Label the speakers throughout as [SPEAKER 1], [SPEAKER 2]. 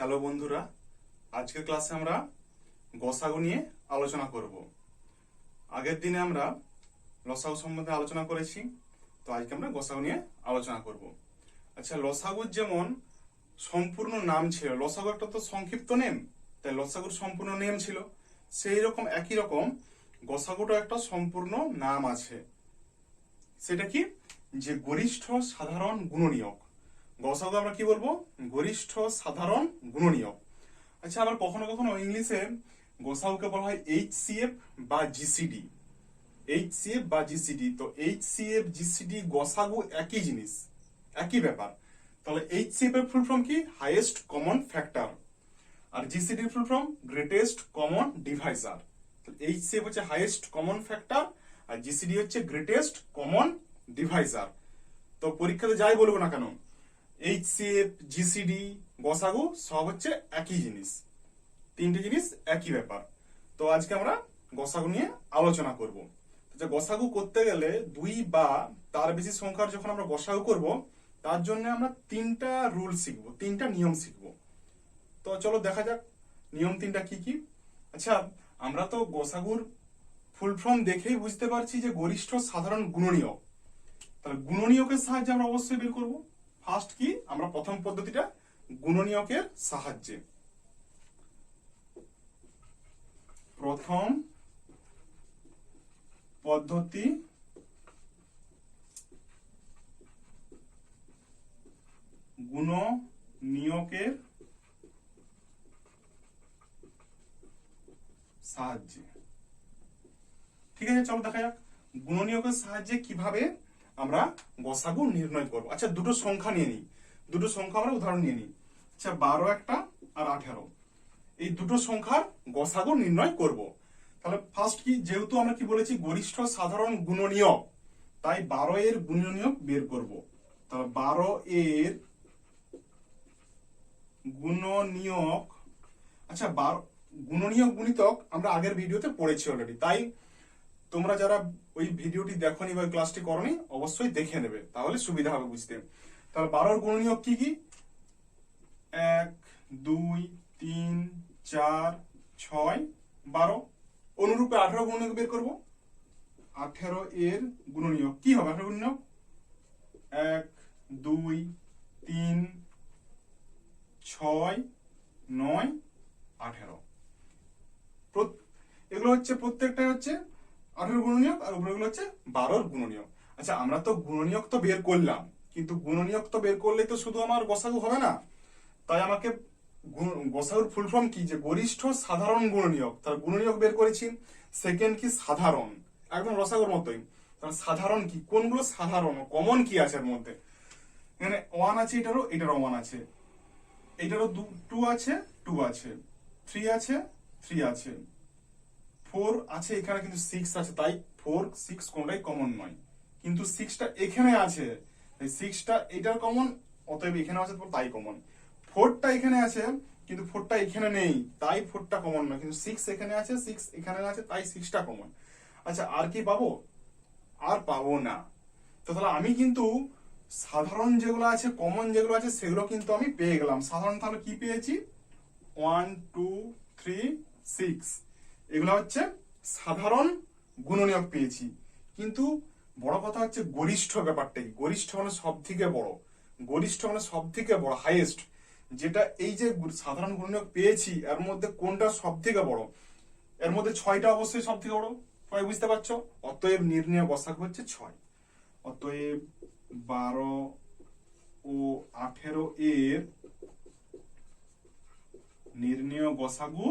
[SPEAKER 1] Hello বন্ধুরা, আজকের ক্লাসে আমরা গসাগু নিয়ে আলোচনা করব। আগের দিনে আমরা লসাগু সম্বন্ধে আলোচনা করেছি, তো আজকে আমরা গসাগু নিয়ে আলোচনা করব। আচ্ছা, লসাগুর যেমন সম্পূর্ণ নাম ছিল, লসাগু একটা তো সংক্ষিপ্ত নেম, তাই লসাগুর সম্পূর্ণ নেম ছিল, সেই রকম একই রকম গসাগুটা একটা সম্পূর্ণ নাম আছে। সেটা কি? যে গরিষ্ঠ সাধারণ গুণনীয়ক। গসাগু আমরা কি বলবো? গরিষ্ঠ সাধারণ গুণনীয়ক। আচ্ছা, আবার কখনো কখনো ইংলিশে গসাগুকে বলা হয় HCF বা GCD। HCF বা GCD, তো HCF GCD গসাগু একই জিনিস, একই ব্যাপার। তাহলে HCF এর ফুল ফর্ম কি? হাইয়েস্ট কমন ফ্যাক্টর, আর GCD এর full form greatest common Deviser. HCF হচ্ছে হাইয়েস্ট কমন ফ্যাক্টর আর GCD হচ্ছে গ্রেটেস্ট কমন ডিভাইজার। তো পরীক্ষাতে যাই বলবো না কেন, HCF GCD গসাগু সব হচ্ছে একই জিনিস, তিনটে জিনিস একই ব্যাপার। তো আজকে আমরা গসাগু নিয়ে আলোচনা করব। গসাগু করতে গেলে দুই বা তার বেশি সংখ্যার যখন আমরা গসাগু করব, তার জন্য আমরা তিনটা রুল শিখবো, তিনটা নিয়ম শিখবো। তো চলো দেখা যাক নিয়ম তিনটা কি কি। আচ্ছা, আমরা তো গসাগুর ফুল ফর্ম দেখেই বুঝতে পারছি যে গরিষ্ঠ সাধারণ গুণনীয়ক। তাহলে গুণনীয়কের সাহায্যে আমরা অবশ্যই বের করব। ফার্স্ট কি? আমরা প্রথম পদ্ধতিটা গুণনীয়কের সাহায্যে। প্রথম পদ্ধতি গুণনীয়কের সাহায্যে। ঠিক আছে, চলো দেখা যাক গুণনীয়কের সাহায্যে কিভাবে আমরা গসাগু নির্ণয় করব। আচ্ছা, দুটো সংখ্যা নিয়ে নিই, দুটো সংখ্যা আমরা উদাহরণ নিয়ে নিই। আচ্ছা, 12 একটা আর 18, এই দুটো সংখ্যার গসাগু নির্ণয় করব। তাহলে ফার্স্ট কি, যেহেতু আমরা কি বলেছি গরিষ্ঠ সাধারণ গুণনীয়ক, তাই 12 এর গুণনীয়ক বের করব। তাহলে 12 এর গুণনীয়ক। আচ্ছা, গুণনীয়ক গুণিতক আমরা আগের ভিডিওতে পড়েছি অলরেডি, তাই তোমরা যারা ওই ভিডিওটি দেখোনি বা ক্লাসটি করনি অবশ্যই দেখে নেবে, তাহলে সুবিধা হবে বুঝতে। তাহলে 12 গুণনীয়ক কি কি? 1 2 3 4 6 12। অনুরূপে 18 গুণনীয়ক বের করব। 18 এর গুণনীয়ক কি হবে? 18 গুণনীয়ক 1 2 3 6 9 18। এগুলো হচ্ছে প্রত্যেকটাই হচ্ছে 18 গুণনীয়ক, আর উপরেগুলো হচ্ছে 12 গুণনীয়ক। আচ্ছা, আমরা তো গুণনীয়ক তো বের করলাম, কিন্তু গুণনীয়ক তো বের করলে তো শুধু আমার গসাগু হবে না, তাই আমাকে গসাগুর ফুল ফর্ম কি? যে গরিষ্ঠ সাধারণ গুণনীয়ক। তার গুণনীয়ক বের করেছি। সেকেন্ড কি? সাধারণ, একদম রসাগুর মতোই। তাহলে সাধারণ কি? কোনগুলো সাধারণ, কমন কি আছে এর মধ্যে? এখানে 1 আছে, এটারও 1 আছে, এটারও 2 আছে, 2 আছে, 3 আছে, 3 আছে, 4 আছে, এখানে কিন্তু 6 আছে, তাই 4 6 কোনটাই কমন নয়, কিন্তু 6টা এখানে আছে, তাই 6টা এটার কমন, অতএব এখানে আছে তাই কমন। 4টা এখানে আছে, কিন্তু 4টা এখানে নেই, তাই 4টা কমন নয়, কিন্তু 6 এখানে আছে, 6 এখানে আছে, তাই 6টা কমন। আচ্ছা, আর কি পাবো? আর পাবো না। তো তাহলে আমি কিন্তু সাধারণ যেগুলো আছে, কমন যেগুলো আছে, সেগুলো কিন্তু আমি পেয়ে গেলাম। সাধারণ তাহলে কি পেয়েছি? 1 2 3 6, এগুলো হচ্ছে সাধারণ গুণনীয়ক পেয়েছি। কিন্তু বড় কথা হচ্ছে গরিষ্ঠ ব্যাপারটা কি? গরিষ্ঠ মানে সব থেকে বড়, গরিষ্ঠ মানে সব থেকে বড়, হাইয়েস্ট। যেটা এই যে সাধারণ গুণনীয়ক পেয়েছি, এর মধ্যে কোনটা সব থেকে বড়? এর মধ্যে 6টা অবশ্যই সব থেকে বড়, সবাই বুঝতে পারছো। অতএব নির্ণয় গসাগু হচ্ছে 6। অতএব 12 ও 18 এর নির্ণয় গসাগু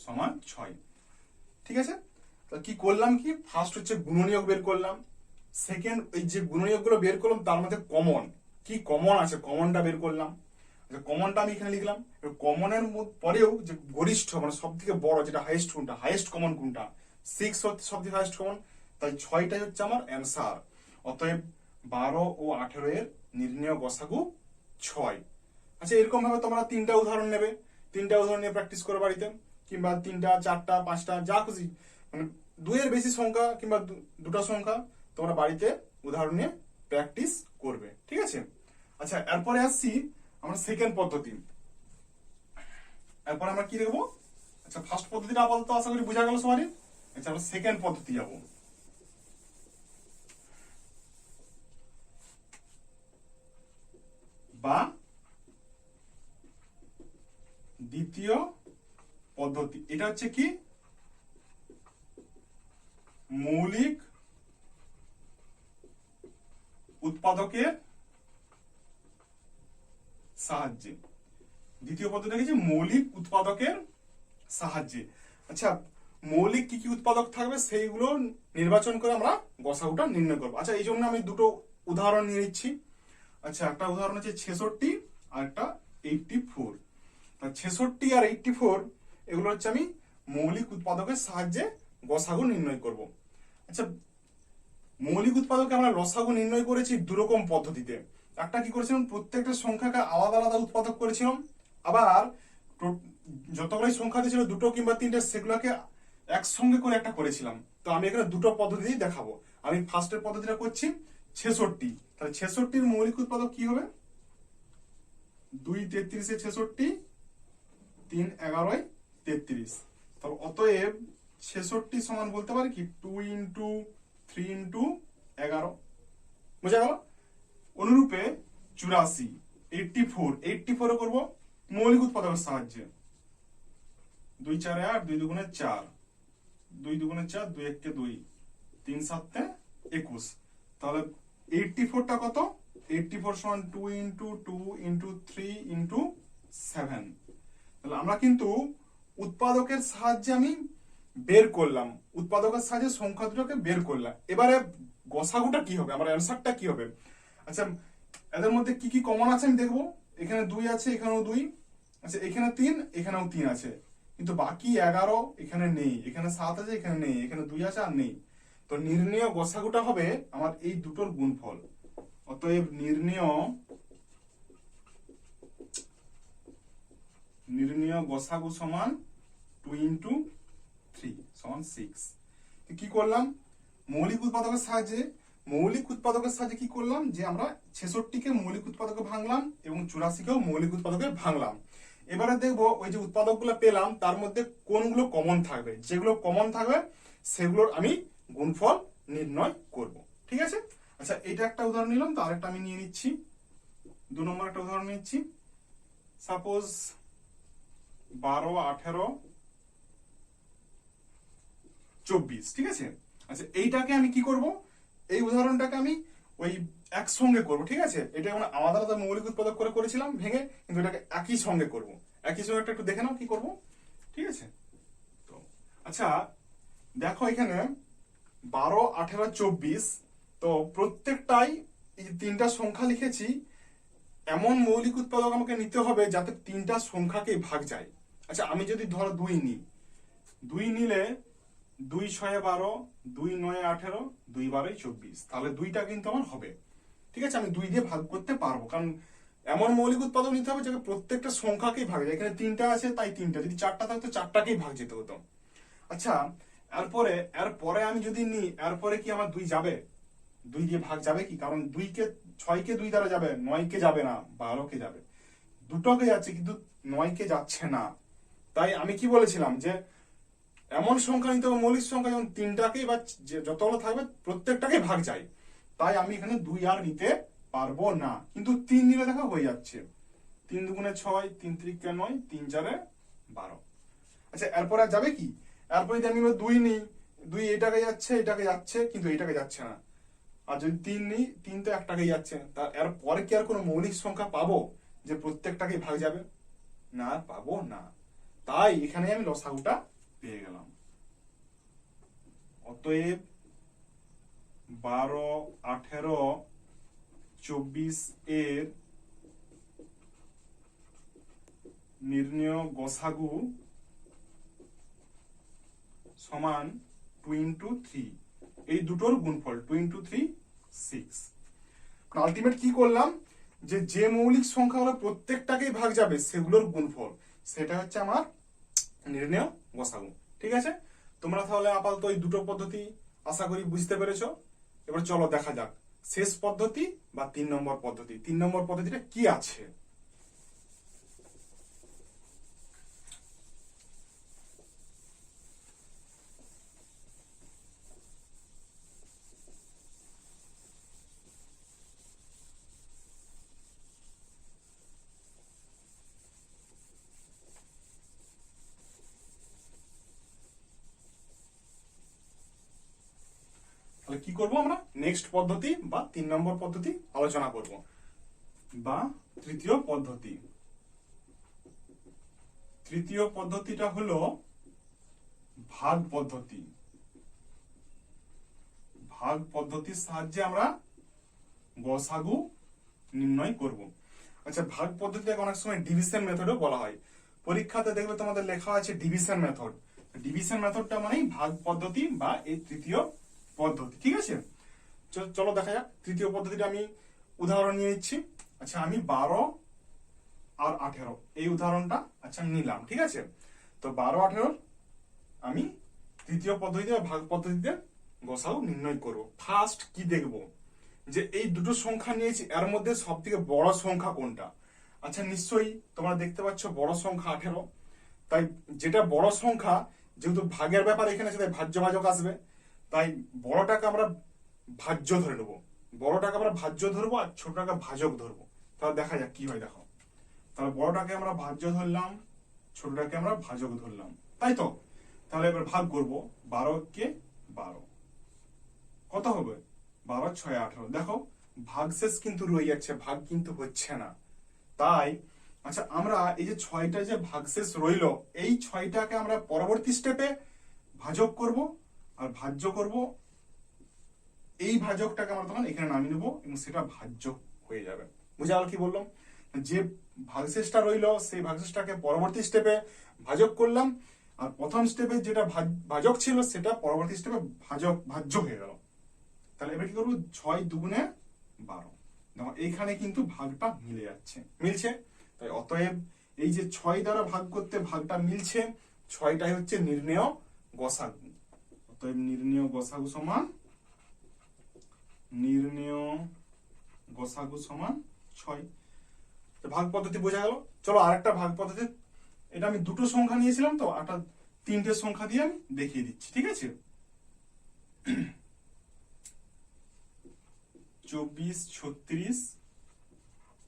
[SPEAKER 1] সমান 6। ঠিক আছে, তো কি করলাম? কি ফার্স্ট হচ্ছে গুণনীয়ক বের করলাম। সেকেন্ড, এই যে গুণনীয়ক গুলো বের করলাম তার মধ্যে কমন কি কমন আছে, কমনটা বের করলাম। কমনটা আমি এখানে লিখলাম। কমনের পরেও যে গরিষ্ঠ মানে সব থেকে বড়, যেটা হাইয়েস্ট কোনটা, হাইয়েস্ট কমন কোনটা? 6 হচ্ছে সব থেকে হাইয়েস্ট কমন, তাই 6টাই হচ্ছে আমার অ্যান্সার। অতএব 12 ও 18 এর নির্ণয় গসাগু 6। আচ্ছা, এরকম ভাবে তোমরা 3টা উদাহরণ নেবে, 3টা উদাহরণ নিয়ে প্র্যাকটিস করো বাড়িতে, কিংবা 3টা 4টা 5টা যা খুশি, মানে 2 এর বেশি সংখ্যা কিংবা 2টা সংখ্যা তোমরা বাড়িতে উদাহরণ নিয়ে প্র্যাকটিস করবে। ঠিক আছে। আচ্ছা, এরপরে আসছি আমরা সেকেন্ড পদ্ধতি। এরপর আমরা কি দেখবো? আচ্ছা, ফার্স্ট পদ্ধতিটা আপাতত আশা করি বোঝা গেল সবারই। আচ্ছা, আমরা সেকেন্ড পদ্ধতি যাব। বা দ্বিতীয় পদ্ধতি, এটা হচ্ছে কি মৌলিক উৎপাদকের সাহায্যে। দ্বিতীয় পদ্ধতি হচ্ছে মৌলিক উৎপাদকের সাহায্যে। আচ্ছা, মৌলিক কি কি উৎপাদক থাকবে সেইগুলো নির্বাচন করে আমরা গসাগুটা নির্ণয় করবো। আচ্ছা, এই জন্য আমি দুটো উদাহরণ নিয়ে নিচ্ছি। আচ্ছা, একটা উদাহরণ হচ্ছে 66 আর একটা 84। 66 আর 84 এগুলো হচ্ছে আমি মৌলিক উৎপাদকের সাহায্যে গসাগু নির্ণয় করব। আচ্ছা, মৌলিক উৎপাদকে আমরা লসাগু নির্ণয় করেছি দুরকম পদ্ধতিতে। একটা কি করেছিলাম, প্রত্যেকটা সংখ্যাকে আলাদা আলাদা উৎপাদক করেছিলাম, আবার যতগুলো সংখ্যা ছিল দুটো কিংবা তিনটে সেগুলোকে একসঙ্গে করে একটা করেছিলাম। তো আমি এখানে দুটো পদ্ধতি দেখাবো। আমি ফার্স্টের পদ্ধতিটা করছি 66। তাহলে 66 মৌলিক উৎপাদক কি হবে? 2 33 66, 3 11 33। তাহলে অতএব 66 সমান বলতে পারি কি 2 ইন্টু 3 ইন্টু 11। বুঝা গেল? অনুরূপে 84 84 করবো মৌলিক উৎপাদকের সাহায্যে। 2 4 8, 2 2 4, 2 2 4, 2 1 2, 3 7 21। তাহলে 84টা কত? 84 সমান 2 ইন্টু 2 ইন্টু 3 ইন্টু 7। তাহলে আমরা কিন্তু উৎপাদকের সাহায্যে আমি বের করলাম, উৎপাদকের সাহায্যে সংখ্যা দুটোকে বের করলাম। এবারে গসাগুটা কি হবে, আমার অ্যান্সারটা কি হবে? আচ্ছা, এদের মধ্যে কি কি কমন আছে আমি দেখবো। এখানে 2 আছে, এখানেও 2। আচ্ছা, এখানে 3, এখানেও 3 আছে, কিন্তু বাকি 11 এখানে নেই। এখানে 7 আছে, এখানে নেই। এখানে 2 আছে আর নেই। তো নির্ণেয় গসাগুটা হবে আমার এই দুটোর গুণফল। অতএব নির্ণেয় গসাগু সমান 2 ইন্টু 3 সমান 6। কি করলাম? মৌলিক উৎপাদকের সাহায্যে কি করলাম, যে আমরা 66কে মৌলিক উৎপাদকে ভাঙলাম এবং 84কেও মৌলিক উৎপাদকে ভাঙলাম। এবারে দেখবো ওই যে উৎপাদকগুলো পেলাম তার মধ্যে কোনগুলো কমন থাকবে। যেগুলো কমন থাকবে সেগুলোর আমি গুণফল নির্ণয় করব। ঠিক আছে? আচ্ছা, এটা একটা উদাহরণ নিলাম। তো আরেকটা আমি নিয়ে নিচ্ছি, 2 নম্বর একটা উদাহরণ নিচ্ছি। সাপোজ 12 18 24। ঠিক আছে? আচ্ছা, এইটাকে আমি কি করব, এই উদাহরণটাকে আমি ওই একসঙ্গে করব। ঠিক আছে? এটা আমরা আলাদা আলাদা মৌলিক উৎপাদক করে করেছিলাম ভেঙে, কিন্তু এটাকে একই সঙ্গে করব। একই সঙ্গে একটু দেখে নাও কি করব। ঠিক আছে? তো আচ্ছা, দেখো এখানে 12 18 24। তো প্রত্যেকটাই এই তিনটা সংখ্যা লিখেছি, এমন মৌলিক উৎপাদক আমাকে নিতে হবে যাতে তিনটা সংখ্যাকে ভাগ যায়। আচ্ছা, আমি যদি ধরো 2 নিই, 2 নিলে 2 6 12, 2 9 18, 2 12 24। তাহলে 2টা কিন্তু আমার হবে। ঠিক আছে? আমি 2 দিয়ে ভাগ করতে পারবো, কারণ এমন মৌলিক উৎপাদক নিতে হবে যাতে প্রত্যেকটা সংখ্যাকেই ভাগ যায়। এখানে 3টা আছে তাই 3টা, যদি 4টা থাকতো 4টাকেই ভাগ যেতে হতো। আচ্ছা, এরপরে আমি যদি নিই, এরপরে কি আমার 2 যাবে? 2 দিয়ে ভাগ যাবে কি? কারণ 6কে 2 দ্বারা যাবে, 9কে যাবে না, 12কে যাবে। দুটোকে যাচ্ছে কিন্তু 9কে যাচ্ছে না। তাই আমি কি বলেছিলাম, যে এমন সংখ্যা নিতে হবে মৌলিক সংখ্যা যেমন 3টাকেই বা যতগুলো থাকবে প্রত্যেকটাকে ভাগ যায়। তাই আমি এখানে 2 আর নিতে পারবো না, কিন্তু 3 নিলে দেখো হয়ে যাচ্ছে। 3 2 6, 3 3 9, 3 4 12। আচ্ছা, এরপর আর যাবে কি? এরপরে যদি আমি 2 নিই, 2 এটাকে যাচ্ছে কিন্তু এটাকে যাচ্ছে না। আর যদি 3 নিই, 3 তো একটাকেই যাচ্ছে। তার এরপরে কি আর কোনো মৌলিক সংখ্যা পাবো যে প্রত্যেকটাকে ভাগ যাবে? না, পাবো না। তাই এখানে আমি লসাগুটা পেয়ে গেলাম। অতএব 12 18 24 এর নির্ণেয় গসাগু সমান 2 ইন্টু 3। এই দুটোর গুণফল 2 ইন্টু 3 6। আলটিমেট কি করলাম, যে মৌলিক সংখ্যাগুলো প্রত্যেকটাকেই ভাগ যাবে সেগুলোর গুণফল, সেটা হচ্ছে আমার নির্ণেয় গসাগু। ঠিক আছে? তোমরা তাহলে আপাতত এই দুটো পদ্ধতি আশা করি বুঝতে পেরেছো। এবার চলো দেখা যাক শেষ পদ্ধতি বা 3 নম্বর পদ্ধতি। 3 নম্বর পদ্ধতিটা কি আছে। কি করব আমরা নেক্সট পদ্ধতি বা 3 নম্বর পদ্ধতি আলোচনা করব, বা তৃতীয় পদ্ধতি। তৃতীয় পদ্ধতিটা হলো ভাগ পদ্ধতি। ভাগ পদ্ধতির সাহায্যে আমরা গসাগু নির্ণয় করব। আচ্ছা, ভাগ পদ্ধতিটাকে অনেক সময় ডিভিশন মেথডও বলা হয়। পরীক্ষাতে দেখবে তোমাদের লেখা আছে ডিভিশন মেথড। ডিভিশন মেথডটা মানেই ভাগ পদ্ধতি বা এই তৃতীয় পদ্ধতি। ঠিক আছে, চলো দেখা যাক তৃতীয় পদ্ধতিটা। আমি উদাহরণ নিয়ে নিচ্ছি। আচ্ছা, আমি 12 আর 18 এই উদাহরণটা আচ্ছা নিলাম। ঠিক আছে, তো 12 18 আমি তৃতীয় পদ্ধতিতে ভাগ পদ্ধতিতে গসাগু নির্ণয় করব। ফার্স্ট কি দেখব, যে এই দুটো সংখ্যা নিয়েছি, এর মধ্যে সব থেকে বড় সংখ্যা কোনটা। আচ্ছা, নিশ্চয়ই তোমরা দেখতে পাচ্ছ বড় সংখ্যা 18। তাই যেটা বড় সংখ্যা, যেহেতু ভাগের ব্যাপার এখানে আছে, তাই ভাজ্য ভাজক আসবে। তাই বড়টাকে আমরা ভাজ্য ধরে নেবো, বড়টাকে আমরা ভাজ্য ধরবো আর ছোটটাকে ভাজক ধরবো। তাহলে দেখা যাক কি হয়। দেখো, তাহলে বড়টাকে আমরা ভাজ্য ধরলাম, ছোটটাকে আমরা ভাজক ধরলাম, তাই তো। তাহলে এবার ভাগ করব, 12 কে 12 কত হবে, 12 6 18। দেখো ভাগশেষ কিন্তু রয়ে যাচ্ছে, ভাগ কিন্তু হচ্ছে না। তাই আচ্ছা, আমরা এই যে 6টা যে ভাগশেষ রইলো, এই 6টাকে আমরা পরবর্তী স্টেপে ভাজক করব আর ভাজ্য করব। এই ভাজকটাকে আমরা তখন এখানে নামিয়ে নেবো এবং সেটা ভাজ্য হয়ে যাবে। বুঝা গেল কি বললাম? যে ভাগশেষটা রইলো সেই ভাগশেষটাকে পরবর্তী স্টেপে ভাজক করলাম, আর প্রথম স্টেপে যেটা ভাজক ছিল সেটা পরবর্তী স্টেপে ভাজ্য হয়ে গেল। তাহলে এবার কি করবো, 6 দুগুণে 12। দেখো এইখানে কিন্তু ভাগটা মিলে যাচ্ছে, মিলছে। তাই অতএব এই যে 6 দ্বারা ভাগ করতে ভাগটা মিলছে, 6টাই হচ্ছে নির্ণেয় গসাগু। অতএব নির্ণেয় গসাগু সমান, নির্ণেয় গসাগু সমান 6। ভাগ পদ্ধতি বোঝা গেল। চলো আরেকটা ভাগ পদ্ধতি, এটা আমি দুটো সংখ্যা নিয়েছিলাম, তো একটা 3টে সংখ্যা দিয়ে আমি দেখিয়ে দিচ্ছি। ঠিক আছে, 24 36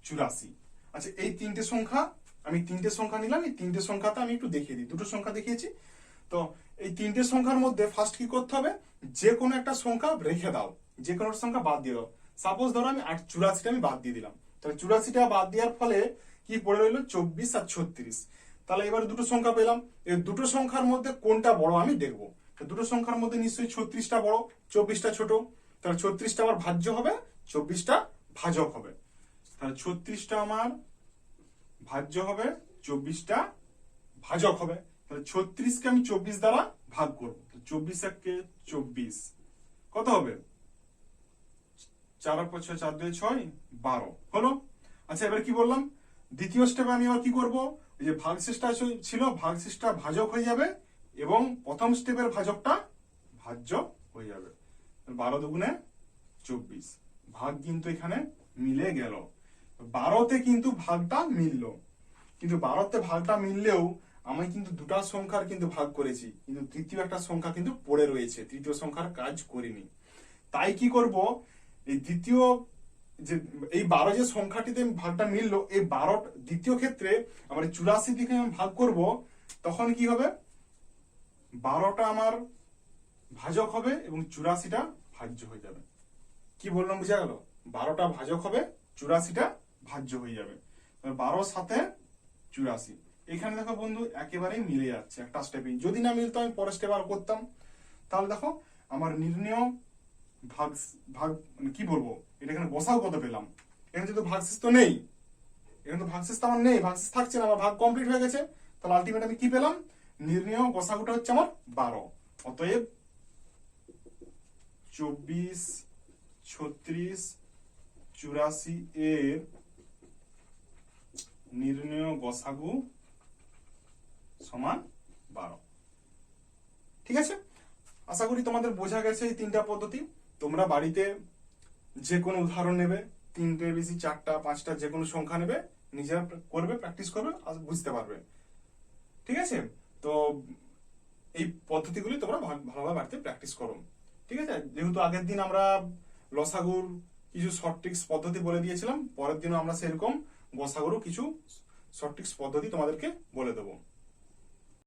[SPEAKER 1] 84। আচ্ছা, এই 3টে সংখ্যা, আমি 3টে সংখ্যা নিলাম। এই 3টে সংখ্যাটা আমি একটু দেখিয়ে দিই। দুটো সংখ্যা দেখিয়েছি, তো এই 3টে সংখ্যার মধ্যে ফার্স্ট কি করতে হবে, যে কোনো একটা সংখ্যা রেখে দাও, যে কোনো একটা সংখ্যা বাদ দিয়ে দাও। সাপোজ ধরো আমি 84টা আমি বাদ দিয়ে দিলাম, তাহলে 84টা বাদ দেওয়ার ফলে কি পড়ে রইলো, 24 আর 36। তাহলে এবারে দুটো সংখ্যা পেলাম, এই দুটো সংখ্যার মধ্যে কোনটা বড় আমি দেখবো। দুটো সংখ্যার মধ্যে নিশ্চয়ই 36টা বড়, 24টা ছোট। তাহলে 36টা আমার ভাজ্য হবে, 24টা ভাজক হবে। তাহলে 36টা আমার ভাজ্য হবে, 24টা ভাজক হবে। তাহলে 36কে আমি 24 দ্বারা ভাগ করবো। 24 একে 24 কত হবে, 4 5 6 4 2 6 12 হলো। আচ্ছা, এবার কি বললাম, দ্বিতীয় স্টেপে আমি আবার কি করবো, এই যে ভাগশেষটা ছিল, ভাগশেষটা ভাজক হয়ে যাবে এবং প্রথম স্টেপের ভাজকটা ভাজ্য হয়ে যাবে। 12 দুগুণে 24, ভাগ কিন্তু এখানে মিলে গেল। 12তে কিন্তু ভাগটা মিললো, কিন্তু 12তে ভাগটা মিললেও আমি কিন্তু দুটা সংখ্যার কিন্তু ভাগ করেছি, কিন্তু তৃতীয় একটা সংখ্যা কিন্তু পড়ে রয়েছে, তৃতীয় সংখ্যার কাজ করিনি। তাই কি করব, এই দ্বিতীয় যে এই 12 যে সংখ্যাটিতে ভাগটা মিললো, এই 12 দ্বিতীয় ক্ষেত্রে আমার 84 দিকে আমি ভাগ করব, তখন কি হবে, 12টা আমার ভাজক হবে এবং 84টা ভাজ্য হয়ে যাবে। কি বললাম বুঝা গেল? 12টা ভাজক হবে, 84টা ভাজ্য হয়ে যাবে। 12 সাথে 84, এখানে দেখো বন্ধু একেবারেই মিলে যাচ্ছে একটা স্টেপে। যদি না মিলতো আমি পরের স্টেপ আর করতাম। তাহলে দেখো আমার নির্ণেয় ভাগ ভাগ মানে কি বলবো, এটা এখানে গসাগু কত পেলাম। এখানে যেহেতু ভাগশেষ তো নেই, এখানে তো ভাগশেষ তো আমার নেই, ভাগশেষ থাকছে না, আমার ভাগ কমপ্লিট হয়ে গেছে। তাহলে আলটিমেট আমি কি পেলাম, নির্ণেয় গসাগুটা হচ্ছে আমার 12। অতএব 24 36 84 এর নির্ণেয় গসাগু সমান 12। ঠিক আছে, আশা করি তোমাদের বোঝা গেছে এই 3টা পদ্ধতি। তোমরা বাড়িতে যে কোনো উদাহরণ নেবে, 3টে বেশি 4টা 5টা যে কোনো সংখ্যা নেবে, নিজেরা করবে, প্র্যাকটিস করবে, আর বুঝতে পারবে। ঠিক আছে, তো এই পদ্ধতিগুলি তোমরা ভালোভাবে বাড়িতে প্র্যাকটিস করো। ঠিক আছে, যেহেতু আগের দিন আমরা লসাগুর কিছু শর্ট ট্রিক্স পদ্ধতি বলে দিয়েছিলাম, পরের দিনও আমরা সেরকম গসাগুরও কিছু শর্ট ট্রিক্স পদ্ধতি তোমাদেরকে বলে দেবো।